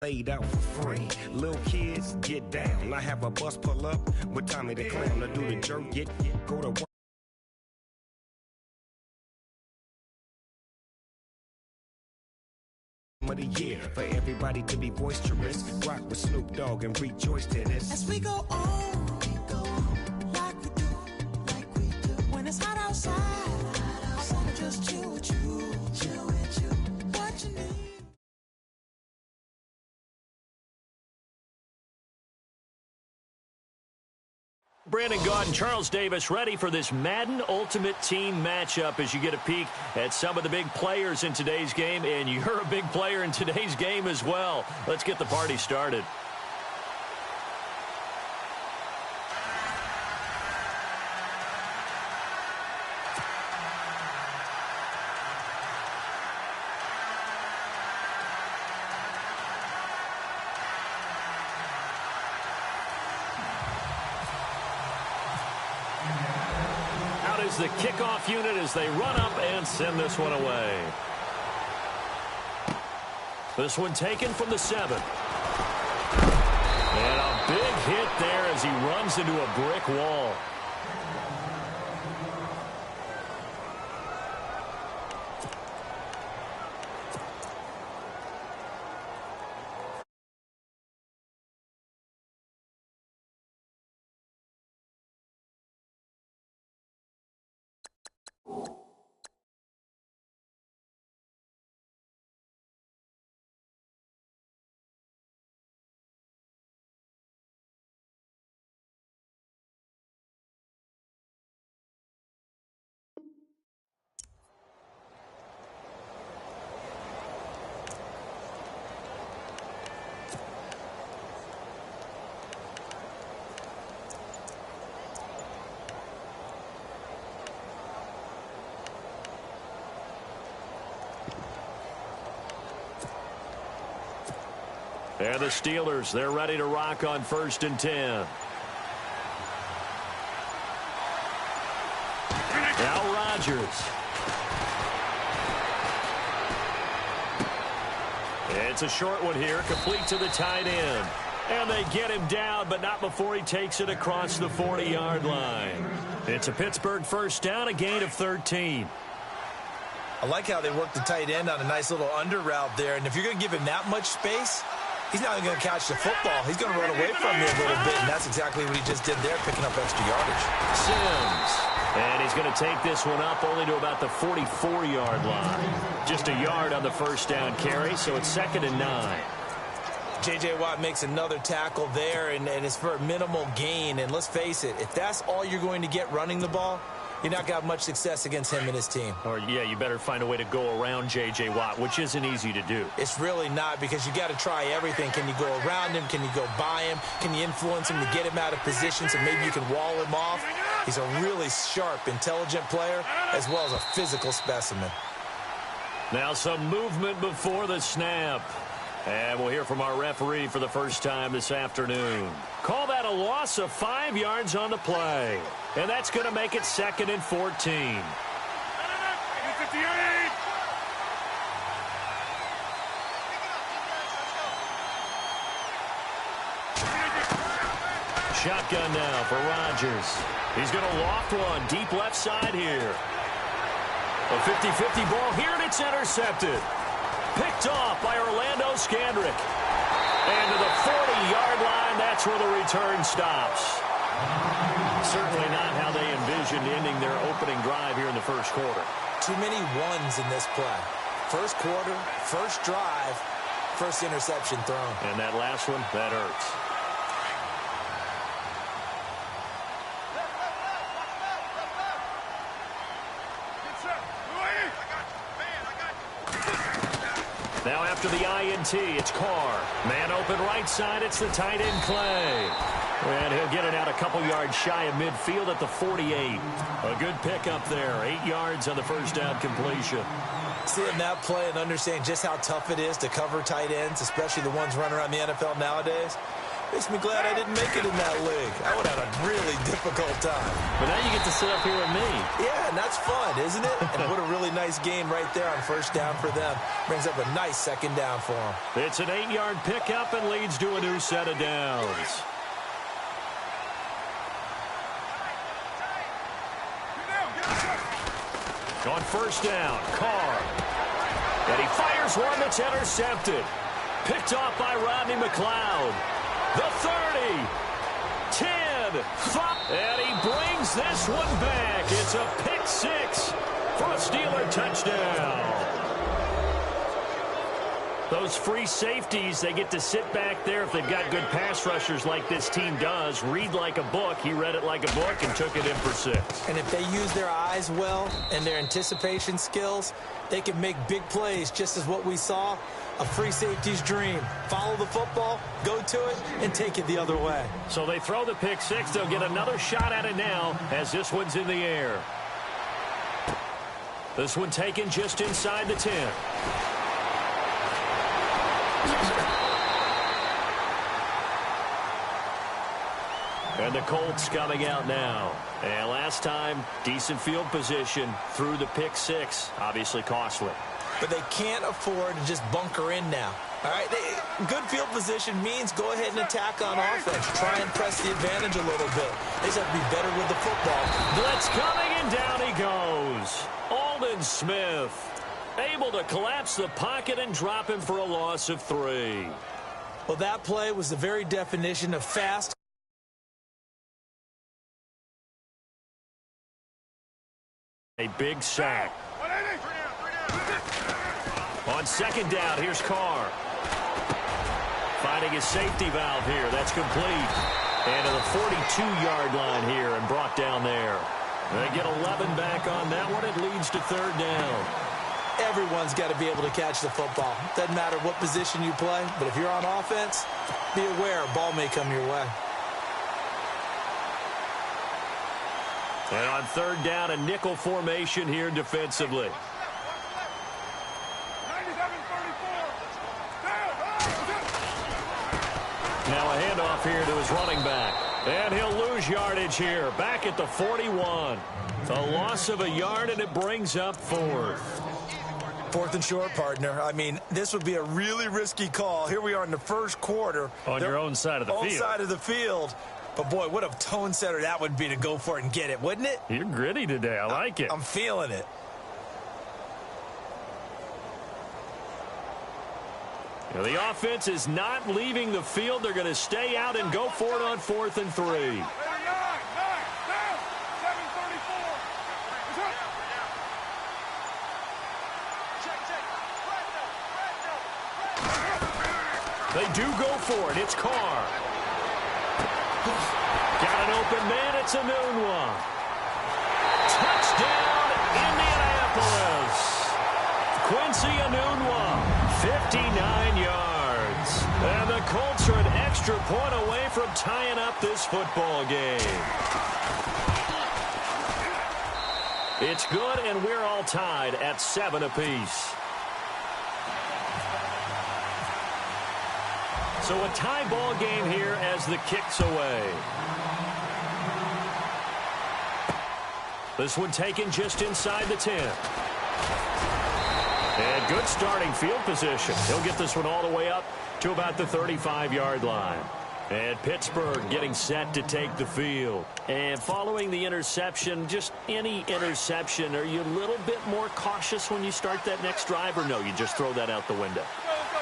laid out for free. Little kids, get down. I have a bus pull up with Tommy the Clown to do the jerk, go to work. Of the year for everybody to be boisterous. Rock with Snoop Dogg and rejoice to this. As we go on, like we do. When it's hot outside, I wanna just chill with you. What you need. Brandon Gaudin, Charles Davis ready for this Madden Ultimate Team matchup as you get a peek at some of the big players in today's game, and you're a big player in today's game as well. Let's get the party started. The kickoff unit as they run up and send this one away. This one taken from the 7. And a big hit there as he runs into a brick wall. They're the Steelers. They're ready to rock on 1st and 10. Now Rodgers. It's a short one here, complete to the tight end. And they get him down, but not before he takes it across the 40-yard line. It's a Pittsburgh first down, a gain of 13. I like how they work the tight end on a nice little under route there. And if you're going to give him that much space, he's not even going to catch the football. He's going to run away from you a little bit, and that's exactly what he just did there, picking up extra yardage. Sims. And he's going to take this one up only to about the 44-yard line. Just a yard on the first down carry, so it's 2nd and 9. J.J. Watt makes another tackle there, and it's for a minimal gain. And let's face it, if that's all you're going to get running the ball, you're not going to have much success against him and his team. Or, yeah, you better find a way to go around J.J. Watt, which isn't easy to do. It's really not, because you got to try everything. Can you go around him? Can you go by him? Can you influence him to get him out of position so maybe you can wall him off? He's a really sharp, intelligent player, as well as a physical specimen. Now some movement before the snap. And we'll hear from our referee for the first time this afternoon. Call that a loss of 5 yards on the play. And that's going to make it 2nd and 14. Shotgun now for Rodgers. He's going to loft one deep left side here. A 50-50 ball here, and it's intercepted. Picked off by Orlando Scandrick. And to the 40-yard line, that's where the return stops. Certainly not how they envisioned ending their opening drive here in the first quarter. Too many ones in this play. First quarter, first drive, first interception thrown. And that last one, that hurts. Now after the INT, it's Carr. Man open right side, it's the tight end Clay. And he'll get it out a couple yards shy of midfield at the 48. A good pickup there, 8 yards on the first down completion. Seeing that play and understanding just how tough it is to cover tight ends, especially the ones running around the NFL nowadays, Makes me glad I didn't make it in that league. I would have had a really difficult time. But now you get to sit up here with me. Yeah, and that's fun, isn't it? And what a really nice game right there on first down for them. Brings up a nice second down for them. It's an 8-yard pickup and leads to a new set of downs. On first down, Carr. And he fires one that's intercepted. Picked off by Rodney McLeod. The 30. 10. 5. And he brings this one back. It's a pick six for a Steeler touchdown. Those free safeties, they get to sit back there if they've got good pass rushers like this team does. Read like a book. He read it like a book and took it in for 6. And if they use their eyes well and their anticipation skills, they can make big plays, just as what we saw. A free safety's dream. Follow the football, go to it, and take it the other way. So they throw the pick six. They'll get another shot at it now as this one's in the air. This one taken just inside the 10. And the Colts coming out now. And last time, decent field position through the pick six. Obviously costly. But they can't afford to just bunker in now. All right, good field position means go ahead and attack on offense. Try and press the advantage a little bit. They just have to be better with the football. Blitz coming, and down he goes. Aldon Smith able to collapse the pocket and drop him for a loss of 3. Well, that play was the very definition of fast. A big sack. On second down, here's Carr. Finding his safety valve here. That's complete. And to the 42-yard line here and brought down there. They get 11 back on that one. It leads to third down. Everyone's got to be able to catch the football. Doesn't matter what position you play, but if you're on offense, be aware a ball may come your way. And on third down, a nickel formation here defensively. Now a handoff here to his running back. And he'll lose yardage here. Back at the 41. A loss of a yard, and it brings up 4th. 4th and short, partner. I mean, this would be a really risky call. Here we are in the first quarter. On your own side of the field. Own side of the field. But, boy, what a tone setter that would be to go for it and get it, wouldn't it? You're gritty today. I like it. I'm feeling it. Now, the offense is not leaving the field. They're going to stay out and go for it on 4th and 3. They do go for it. It's Carr. Got an open man. It's a noon one. Touchdown, Indianapolis. Quincy Enunwa, 59 yards. And the Colts are an extra point away from tying up this football game. It's good, and we're all tied at 7 apiece. So a tie ball game here as the kick's away. This one taken just inside the 10. And good starting field position. He'll get this one all the way up to about the 35-yard line. And Pittsburgh getting set to take the field. And following the interception, just any interception, are you a little bit more cautious when you start that next drive, or no, you just throw that out the window?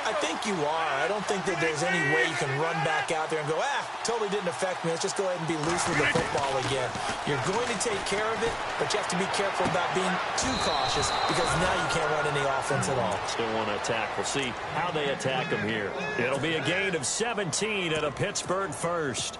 I think you are. I don't think that there's any way you can run back out there and go, totally didn't affect me. Let's just go ahead and be loose with the football again. You're going to take care of it, but you have to be careful about being too cautious because now you can't run any offense at all. Still want to attack. We'll see how they attack them here. It'll be a gain of 17 at a Pittsburgh first.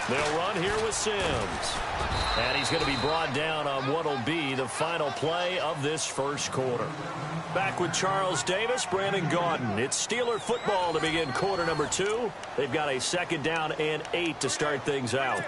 They'll run here with Sims. And he's going to be brought down on what will be the final play of this first quarter. Back with Charles Davis, Brandon Gaudin. It's Steeler football to begin quarter number 2. They've got a second down and 8 to start things out.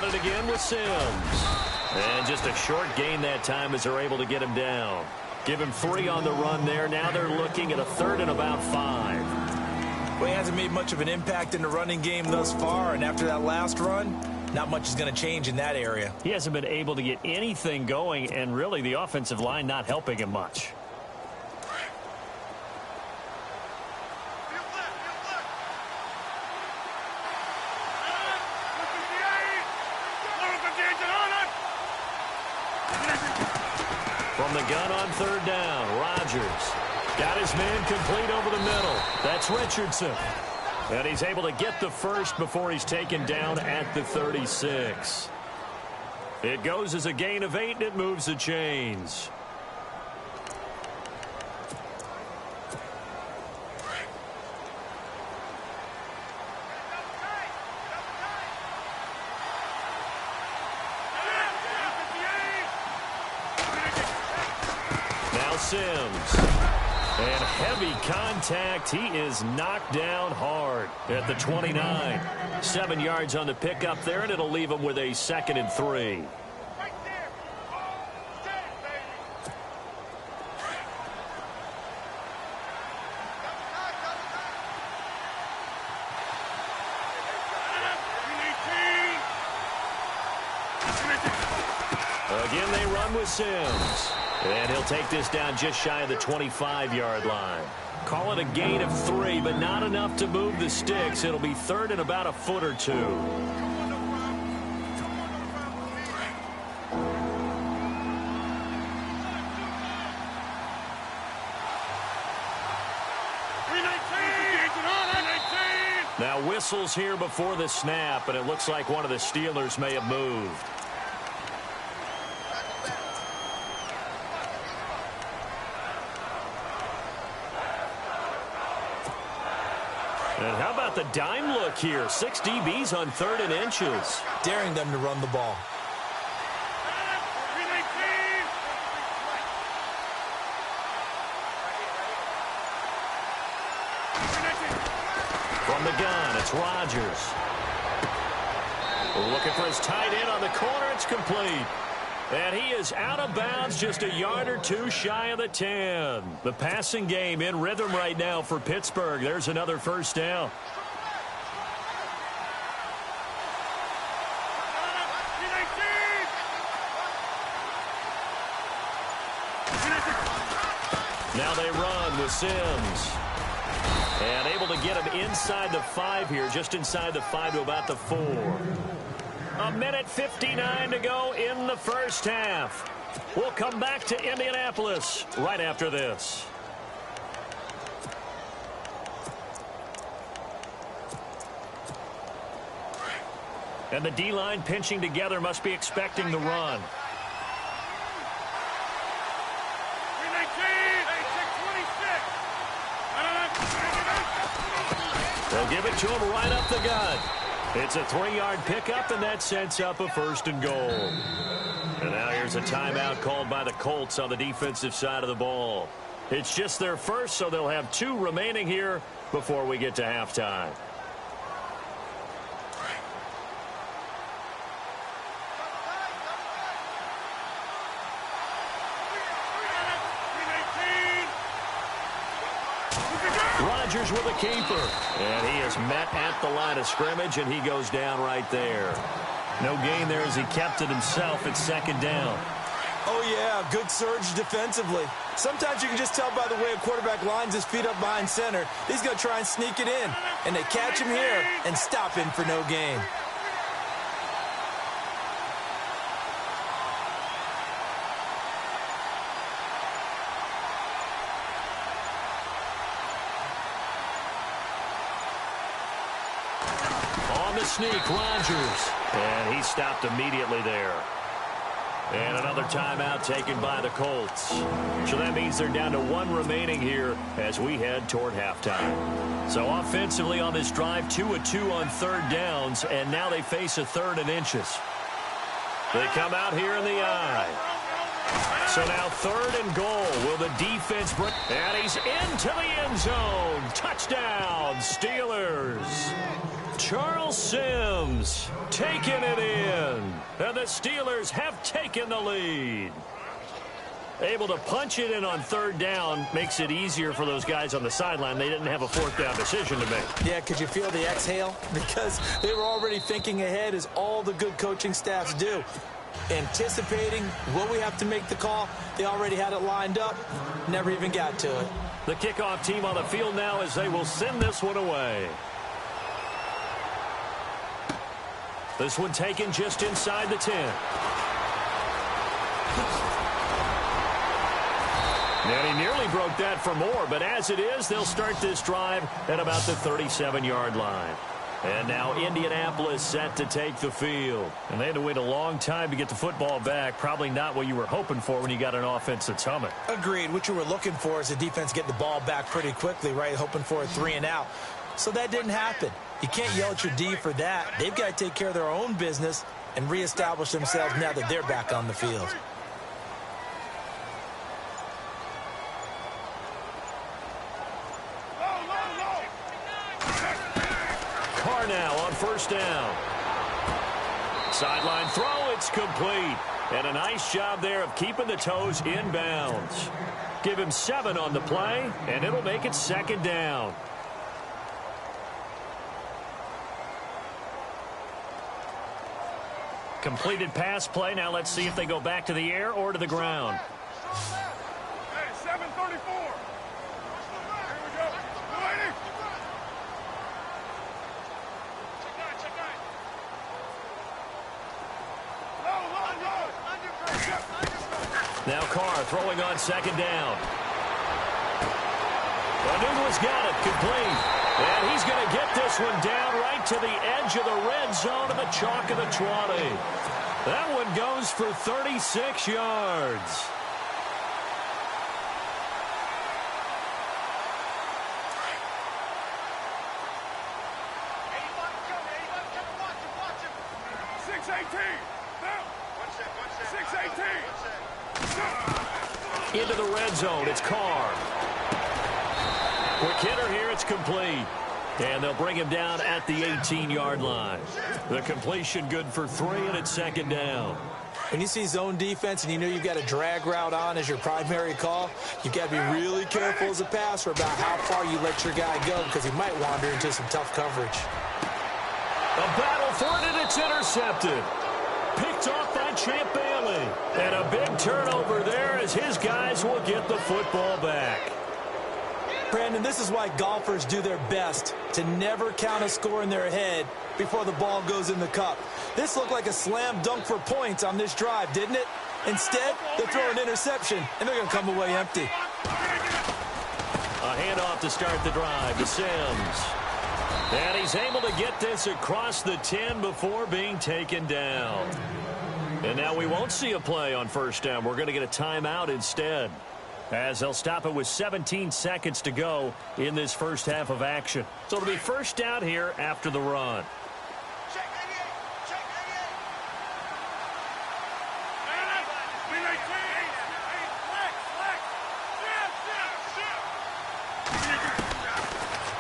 run it again with Sims. And just a short gain that time as they're able to get him down. Give him 3 on the run there. Now they're looking at a 3rd and about 5. Well, he hasn't made much of an impact in the running game thus far, and after that last run, not much is going to change in that area. He hasn't been able to get anything going, and really the offensive line not helping him much. From the gun on 3rd down, Rodgers got his man complete over the middle. That's Richardson. And he's able to get the first before he's taken down at the 36. It goes as a gain of 8, and it moves the chains. Sims. And heavy contact. He is knocked down hard at the 29. 7 yards on the pickup there, and it'll leave him with a 2nd and 3. Again, they run with Sims. And he'll take this down just shy of the 25-yard line. Call it a gain of 3, but not enough to move the sticks. It'll be 3rd and about a foot or 2. Now whistles here before the snap, and it looks like one of the Steelers may have moved. And how about the dime look here? 6 DBs on 3rd and inches. Daring them to run the ball. From the gun, it's Rodgers. Looking for his tight end on the corner. It's complete. And he is out of bounds, just a yard or 2 shy of the 10. The passing game in rhythm right now for Pittsburgh. There's another first down. Now they run with Sims. And able to get him inside the 5 here, just inside the 5 to about the 4. 1:59 to go in the first half. We'll come back to Indianapolis right after this. And the D-line pinching together, must be expecting the run. They'll give it to him right up the gut. It's a 3-yard pickup, and that sets up a 1st and goal. And now here's a timeout called by the Colts on the defensive side of the ball. It's just their first, so they'll have 2 remaining here before we get to halftime. Rodgers with a keeper. And he is met at the line of scrimmage, and he goes down right there. No gain there as he kept it himself at 2nd down. Oh, yeah, good surge defensively. Sometimes you can just tell by the way a quarterback lines his feet up behind center. He's going to try and sneak it in. And they catch him here and stop him for no gain. On the sneak, Rodgers. And he stopped immediately there. And another timeout taken by the Colts. So that means they're down to 1 remaining here as we head toward halftime. So offensively on this drive, 2 of 2 on 3rd downs, and now they face a 3rd and inches. They come out here in the eye. So now 3rd and goal. Will the defense break? And he's into the end zone. Touchdown, Steelers. Charles Sims taking it in. And the Steelers have taken the lead. Able to punch it in on third down makes it easier for those guys on the sideline. They didn't have a fourth down decision to make. Yeah, could you feel the exhale? Because they were already thinking ahead, as all the good coaching staffs do. Anticipating what we have to make the call. They already had it lined up. Never even got to it. The kickoff team on the field now as they will send this one away. This one taken just inside the 10. And he nearly broke that for more, but as it is, they'll start this drive at about the 37-yard line. And now Indianapolis set to take the field. And they had to wait a long time to get the football back. Probably not what you were hoping for when you got an offense that's humming. Agreed. What you were looking for is the defense getting the ball back pretty quickly, right? Hoping for a 3-and-out. So that didn't happen. You can't yell at your D for that. They've got to take care of their own business and reestablish themselves now that they're back on the field. Now on first down. Sideline throw, it's complete. And a nice job there of keeping the toes in bounds. Give him 7 on the play, and it'll make it second down. Completed pass play. Now let's see if they go back to the air or to the ground. Hey, 734. Here we go. Now Carr throwing on second down. Onuga's got it, complete. And he's going to get this one down right to the edge of the red zone of the chalk of the 20. That one goes for 36 yards. Into the red zone, it's Carr. Quick hitter here, it's complete. And they'll bring him down at the 18-yard line. The completion good for 3, and it's second down. When you see zone defense and you know you've got a drag route on as your primary call, you've got to be really careful as a passer about how far you let your guy go, because he might wander into some tough coverage. A battle for it, and it's intercepted. Picked off by Champ Bailey. And a big turnover there as his guys will get the football back. Brandon, this is why golfers do their best to never count a score in their head before the ball goes in the cup. This looked like a slam dunk for points on this drive, didn't it? Instead, they throw an interception, and they're going to come away empty. A handoff to start the drive to Sims. And he's able to get this across the 10 before being taken down. And now we won't see a play on first down. We're going to get a timeout instead, as they'll stop it with 17 seconds to go in this first half of action. So it'll be first down here after the run.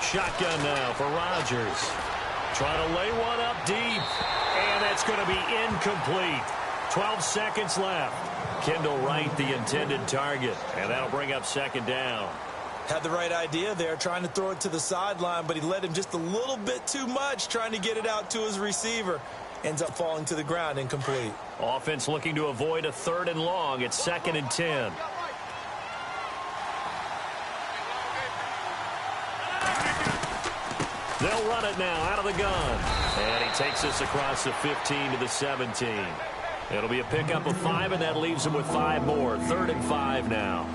Shotgun now for Rodgers. Trying to lay one up deep. And that's going to be incomplete. 12 seconds left. Kendall Wright, the intended target. And that'll bring up second down. Had the right idea there, trying to throw it to the sideline, but he led him just a little bit too much, trying to get it out to his receiver. Ends up falling to the ground, incomplete. Offense looking to avoid a 3rd and long. It's 2nd and 10. They'll run it now out of the gun. And he takes this across the 15 to the 17. It'll be a pickup of 5, and that leaves him with 5 more. 3rd and 5 now.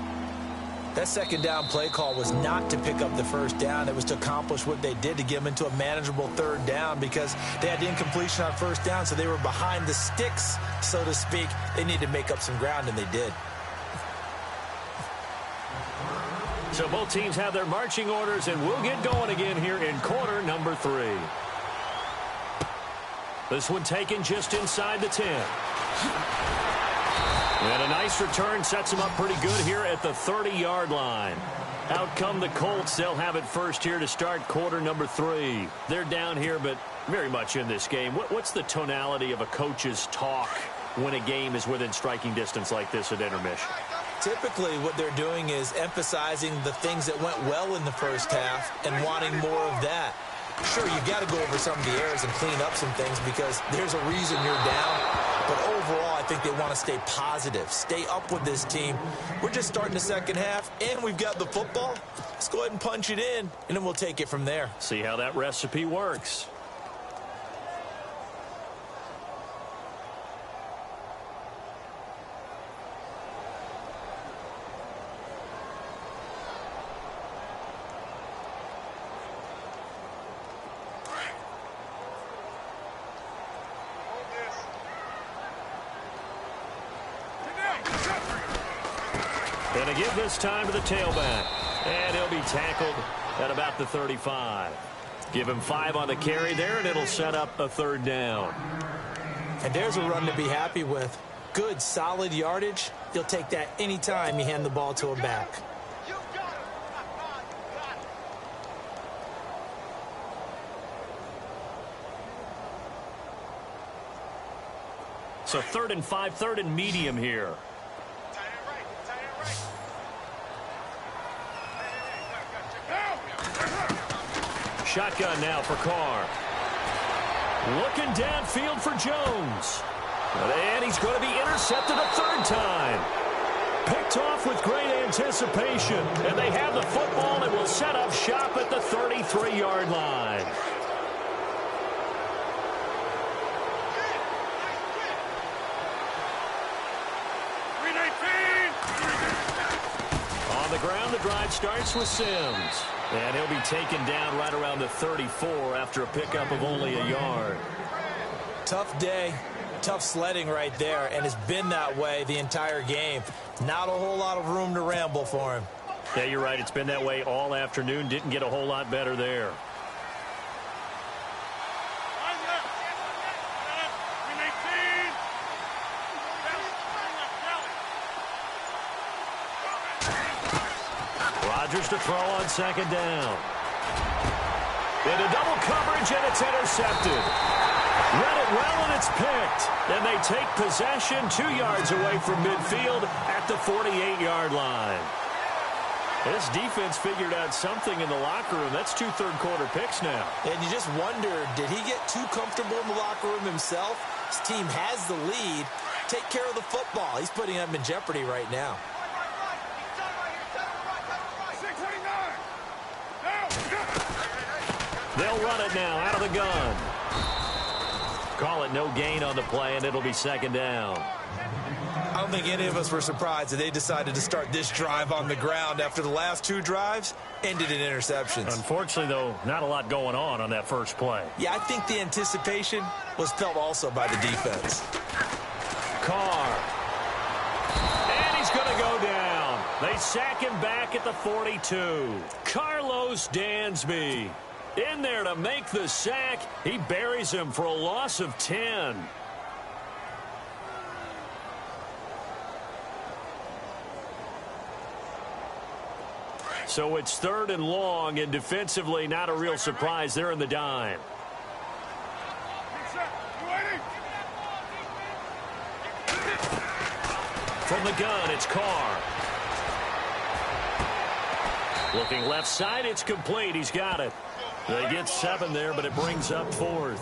That second down play call was not to pick up the first down. It was to accomplish what they did, to get them into a manageable 3rd down, because they had the incompletion on first down, so they were behind the sticks, so to speak. They needed to make up some ground, and they did. So both teams have their marching orders, and we'll get going again here in quarter number 3. This one taken just inside the 10. And a nice return sets them up pretty good here at the 30-yard line. Out come the Colts. They'll have it first here to start quarter number 3. They're down here, but very much in this game. What's the tonality of a coach's talk when a game is within striking distance like this at intermission? Typically, what they're doing is emphasizing the things that went well in the first half and wanting more of that. Sure, you've got to go over some of the errors and clean up some things because there's a reason you're down. But overall, I think they want to stay positive, stay up with this team. We're just starting the second half, and we've got the football. Let's go ahead and punch it in, and then we'll take it from there. See how that recipe works. And a give this time to the tailback. And he'll be tackled at about the 35. Give him 5 on the carry there, and it'll set up a 3rd down. And there's a run to be happy with. Good, solid yardage. You'll take that anytime you hand the ball to a back. So 3rd and 5, 3rd and medium here. Shotgun now for Carr. Looking downfield for Jones. And he's going to be intercepted a 3rd time. Picked off with great anticipation. And they have the football and will set up shop at the 33-yard line. On the ground, the drive starts with Sims. And he'll be taken down right around the 34 after a pickup of only a yard. Tough day, tough sledding right there, and it's been that way the entire game. Not a whole lot of room to ramble for him. Yeah, you're right. It's been that way all afternoon. Didn't get a whole lot better there. Rodgers to throw on 2nd down. Into double coverage, and it's intercepted. Read it well, and it's picked. And they take possession 2 yards away from midfield at the 48-yard line. This defense figured out something in the locker room. That's 2 third-quarter picks now. And you just wonder, did he get too comfortable in the locker room himself? His team has the lead. Take care of the football. He's putting them in jeopardy right now. They'll run it now out of the gun. Call it no gain on the play, and it'll be 2nd down. I don't think any of us were surprised that they decided to start this drive on the ground after the last 2 drives ended in interceptions. Unfortunately, though, not a lot going on that first play. Yeah, I think the anticipation was felt also by the defense. Carr. And he's going to go down. They sack him back at the 42. Carlos Dansby in there to make the sack. He buries him for a loss of 10. So it's 3rd and long, and defensively not a real surprise. They're in the dime. From the gun, it's Carr. Looking left side, it's complete. He's got it. They get 7 there, but it brings up 4th.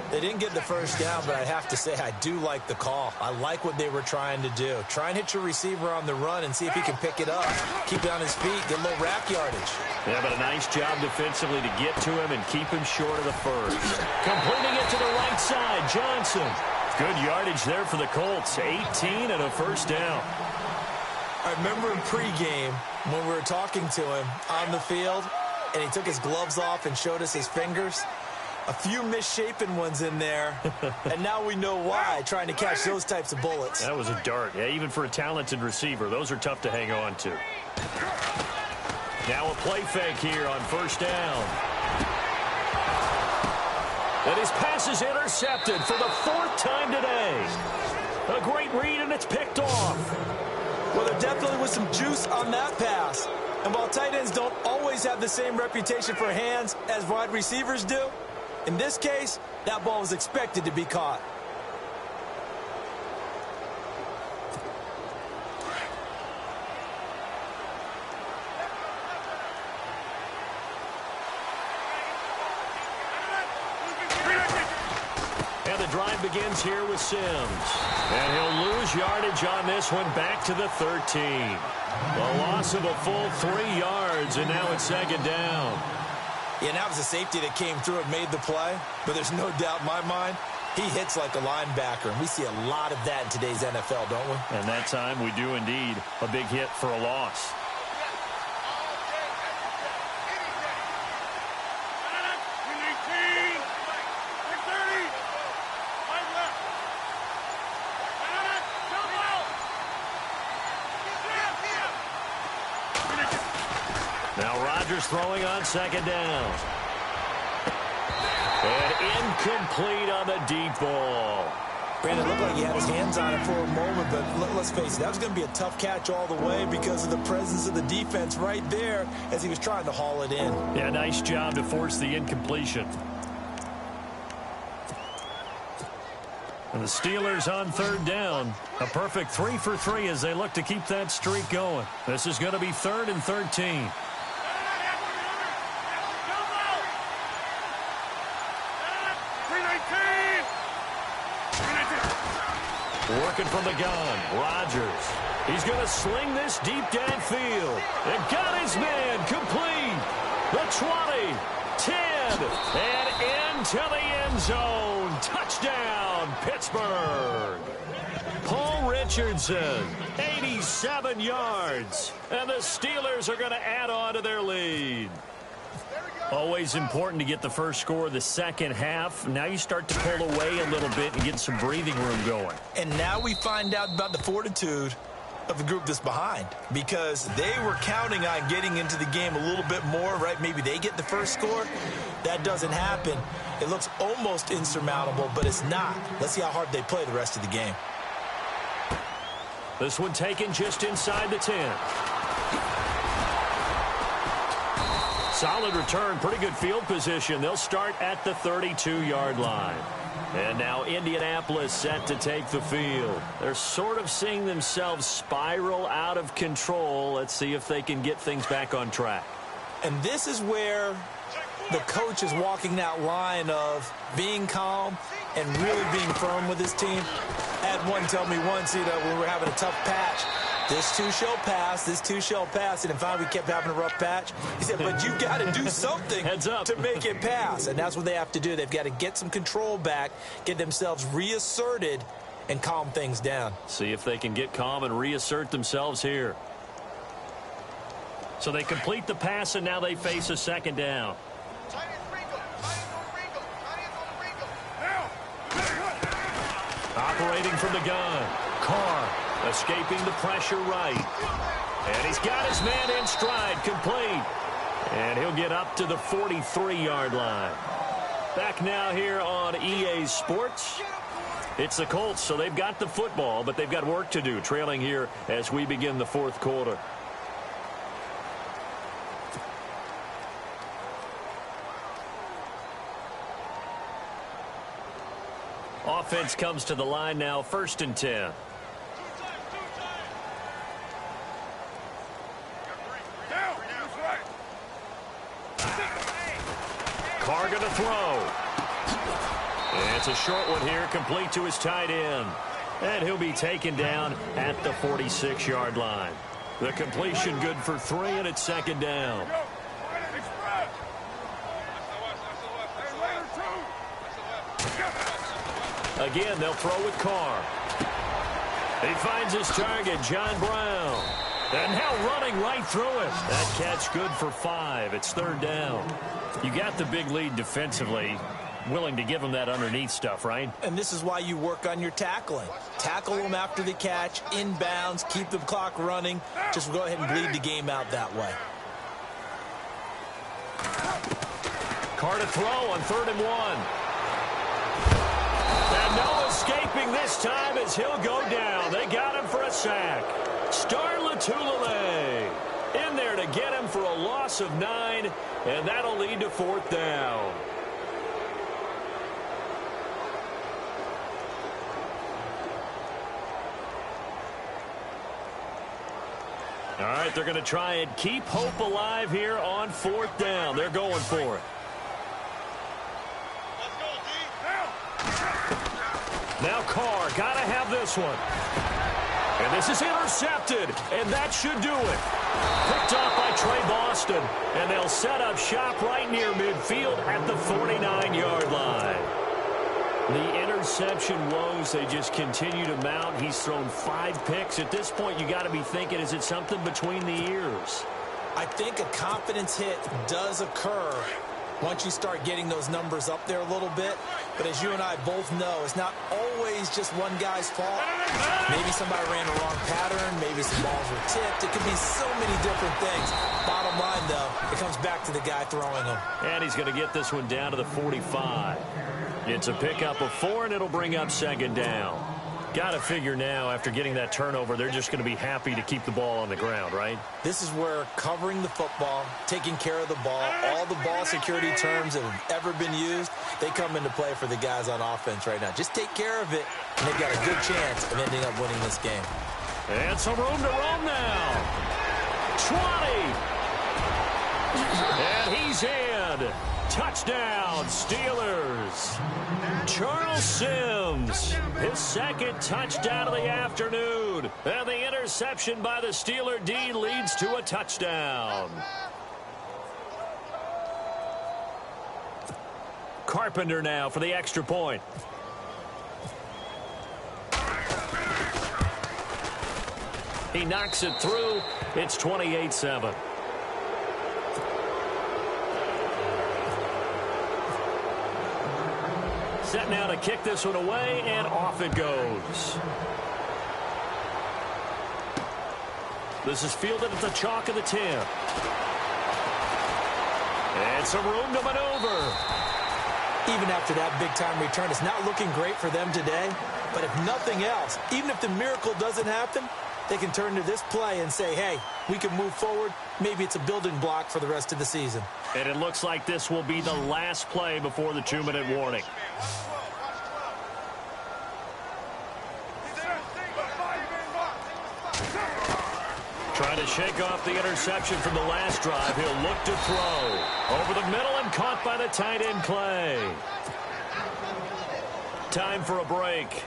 They didn't get the first down, but I have to say I do like the call. I like what they were trying to do. Try and hit your receiver on the run and see if he can pick it up. Keep it on his feet, get a little rack yardage. Yeah, but a nice job defensively to get to him and keep him short of the first. Completing it to the right side, Johnson. Good yardage there for the Colts. 18 and a 1st down. I remember in pregame when we were talking to him on the field, and he took his gloves off and showed us his fingers. A few misshapen ones in there, and now we know why, trying to catch those types of bullets. That was a dart. Yeah, even for a talented receiver, those are tough to hang on to. Now a play fake here on 1st down. And his pass is intercepted for the 4th time today. A great read, and it's picked off. Well, there definitely was some juice on that pass. And while tight ends don't always have the same reputation for hands as wide receivers do, in this case, that ball was expected to be caught. And the drive begins here with Sims. And he'll lose yardage on this one, back to the 13. A loss of a full 3 yards, and now it's second down. Yeah, and that was a safety that came through and made the play. But there's no doubt in my mind, he hits like a linebacker. And we see a lot of that in today's NFL, don't we? And that time we do indeed. A big hit for a loss. Now Rodgers throwing on second down. And incomplete on the deep ball. Brandon, it looked like he had his hands on it for a moment, but let's face it, that was going to be a tough catch all the way because of the presence of the defense right there as he was trying to haul it in. Yeah, nice job to force the incompletion. And the Steelers on third down. A perfect 3 for 3 as they look to keep that streak going. This is going to be 3rd and 13. Working from the gun, Rodgers. He's going to sling this deep downfield. And got his man complete. The 20, 10, and into the end zone. Touchdown, Pittsburgh. Paul Richardson, 87 yards. And the Steelers are going to add on to their lead. Always important to get the first score of the second half. Now you start to pull away a little bit and get some breathing room going. And now we find out about the fortitude of the group that's behind, because they were counting on getting into the game a little bit more, right? Maybe they get the first score. That doesn't happen. It looks almost insurmountable, but it's not. Let's see how hard they play the rest of the game. This one taken just inside the 10. Solid return, pretty good field position. They'll start at the 32-yard line. And now Indianapolis set to take the field. They're sort of seeing themselves spiral out of control. Let's see if they can get things back on track. And this is where the coach is walking that line of being calm and really being firm with his team. I had one tell me once, when we were having a tough patch, this too shall pass, this too shall pass. And in fact, we kept having a rough patch. He said, but you got to do something to make it pass. And that's what they have to do. They've got to get some control back, get themselves reasserted, and calm things down. See if they can get calm and reassert themselves here. So they complete the pass, and now they face a second down. Operating from the gun, Carr escaping the pressure right. And he's got his man in stride, complete. And he'll get up to the 43-yard line. Back now here on EA Sports. It's the Colts, so they've got the football, but they've got work to do, trailing here as we begin the fourth quarter. Offense comes to the line now, 1st and 10. Carr going to throw. And it's a short one here, complete to his tight end. And he'll be taken down at the 46-yard line. The completion good for 3, and it's second down. Again, they'll throw with Carr. He finds his target, John Brown. And now running right through it. That catch good for 5. It's 3rd down. You got the big lead defensively. Willing to give them that underneath stuff, right? And this is why you work on your tackling. Tackle them after the catch, inbounds, keep the clock running. Just go ahead and bleed the game out that way. Carr to throw on 3rd and 1. And Noah escaping this time as he'll go down. They got him for a sack. Star Latulele in there to get him for a loss of 9, and that'll lead to 4th down. All right, they're going to try and keep hope alive here on 4th down. They're going for it. Now Carr, got to have this one. And this is intercepted, and that should do it. Picked off by Trey Boston, and they'll set up shop right near midfield at the 49-yard line. The interception woes, they just continue to mount. He's thrown 5 picks. At this point, you got to be thinking, is it something between the ears? I think a confidence hit does occur once you start getting those numbers up there a little bit. But as you and I both know, it's not always just one guy's fault. Maybe somebody ran a wrong pattern. Maybe some balls were tipped. It could be so many different things. Bottom line, though, it comes back to the guy throwing them. And he's going to get this one down to the 45. It's a pickup of 4, and it'll bring up 2nd down. Got to figure now, after getting that turnover, they're just going to be happy to keep the ball on the ground, right? This is where covering the football, taking care of the ball, all the ball security terms that have ever been used, they come into play for the guys on offense right now. Just take care of it, and they've got a good chance of ending up winning this game. And some room to roam now. 20. And he's in. Touchdown, Steelers. Charles Sims, his 2nd touchdown of the afternoon. And the interception by the Steeler D leads to a touchdown. Carpenter now for the extra point. He knocks it through. It's 28-7. Set now to kick this one away, and off it goes. This is fielded at the chalk of the 10. And some room to maneuver. Even after that big-time return, it's not looking great for them today. But if nothing else, even if the miracle doesn't happen, they can turn to this play and say, hey, we can move forward. Maybe it's a building block for the rest of the season. And it looks like this will be the last play before the 2-minute warning. Trying to shake off the interception from the last drive. He'll look to throw. Over the middle and caught by the tight end, Clay. Time for a break.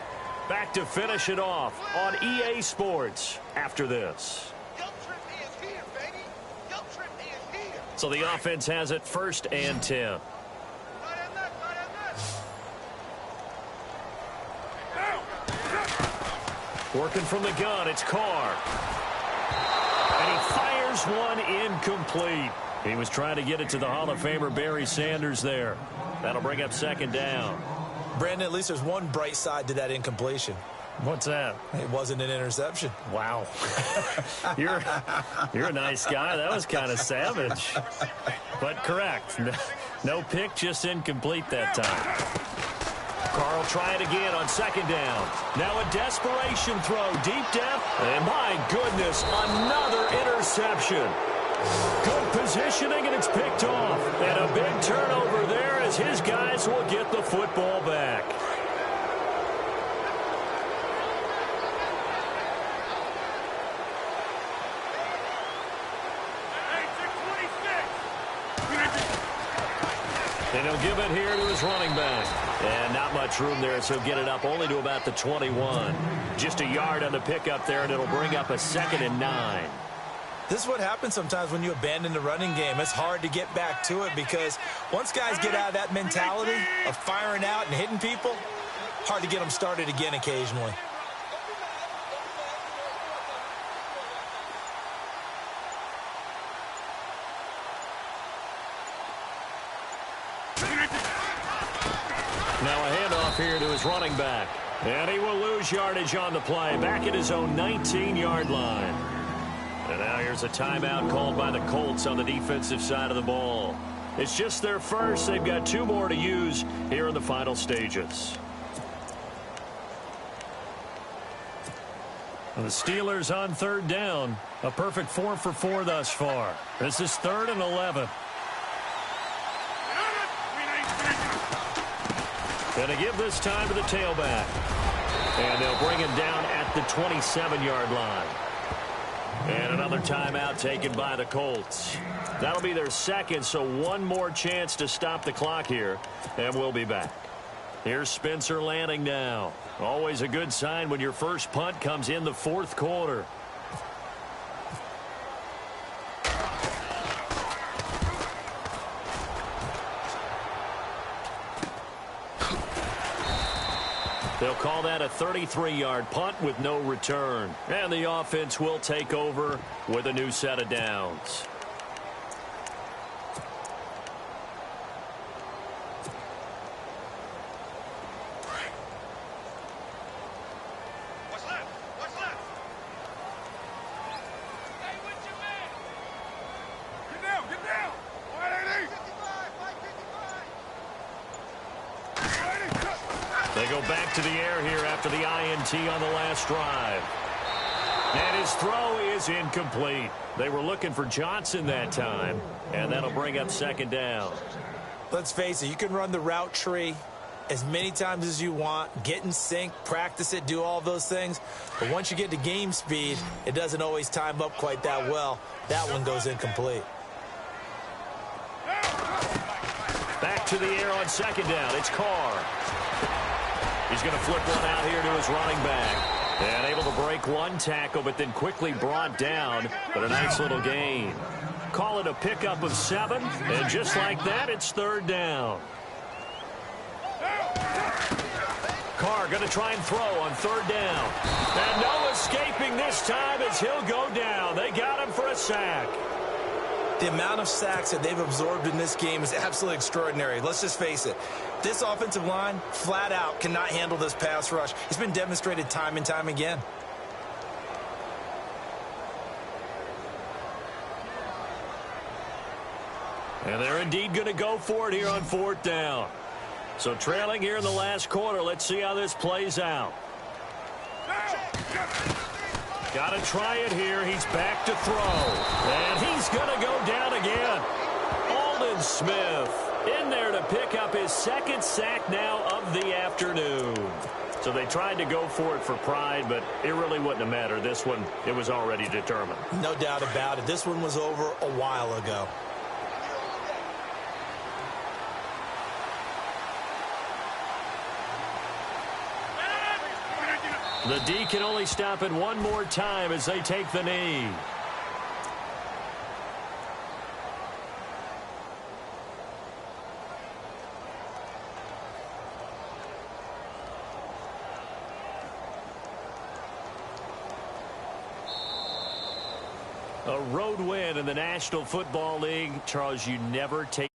Back to finish it off on EA Sports after this. So the offense has it 1st and 10. Working from the gun, it's Carr. And he fires one incomplete. He was trying to get it to the Hall of Famer Barry Sanders there. That'll bring up 2nd down. Brandon, at least there's one bright side to that incompletion. What's that? It wasn't an interception. Wow. You're a nice guy. That was kind of savage. But correct. No pick, just incomplete that time. Carl try it again on 2nd down. Now a desperation throw, deep depth. And my goodness, another interception. Good positioning, and it's picked off. And a big turnover there as his guys will get the football back. And he'll give it here to his running back. And not much room there, so he'll get it up only to about the 21. Just a yard on the pickup there, and it'll bring up a 2nd and 9. This is what happens sometimes when you abandon the running game. It's hard to get back to it because once guys get out of that mentality of firing out and hitting people, hard to get them started again occasionally. Now a handoff here to his running back. And he will lose yardage on the play. Back at his own 19-yard line. And now here's a timeout called by the Colts on the defensive side of the ball. It's just their first. They've got 2 more to use here in the final stages. The Steelers on third down. A perfect 4 for 4 thus far. This is 3rd and 11. Going to give this time to the tailback. And they'll bring him down at the 27-yard line. And another timeout taken by the Colts. That'll be their second, so one more chance to stop the clock here. And we'll be back. Here's Spencer Lanning now. Always a good sign when your first punt comes in the 4th quarter. They'll call that a 33-yard punt with no return. And the offense will take over with a new set of downs. They go back to the air here after the INT on the last drive. And his throw is incomplete. They were looking for Johnson that time, and that'll bring up 2nd down. Let's face it, you can run the route tree as many times as you want, get in sync, practice it, do all those things. But once you get to game speed, it doesn't always time up quite that well. That one goes incomplete. Back to the air on 2nd down. It's Carr. He's going to flip one out here to his running back. And able to break one tackle, but then quickly brought down. But a nice little gain. Call it a pickup of 7. And just like that, it's 3rd down. Carr going to try and throw on 3rd down. And no escaping this time as he'll go down. They got him for a sack. The amount of sacks that they've absorbed in this game is absolutely extraordinary. Let's just face it. This offensive line, flat out, cannot handle this pass rush. It's been demonstrated time and time again. And they're indeed going to go for it here on 4th down. So trailing here in the last quarter. Let's see how this plays out. Got to try it here. He's back to throw. And he's going to go down again. Aldon Smith in there to pick up his 2nd sack now of the afternoon. So they tried to go for it for pride, but it really wouldn't have mattered. This one, it was already determined. No doubt about it. This one was over a while ago. The D can only stop it one more time as they take the knee. A road win in the National Football League. Charles, you never take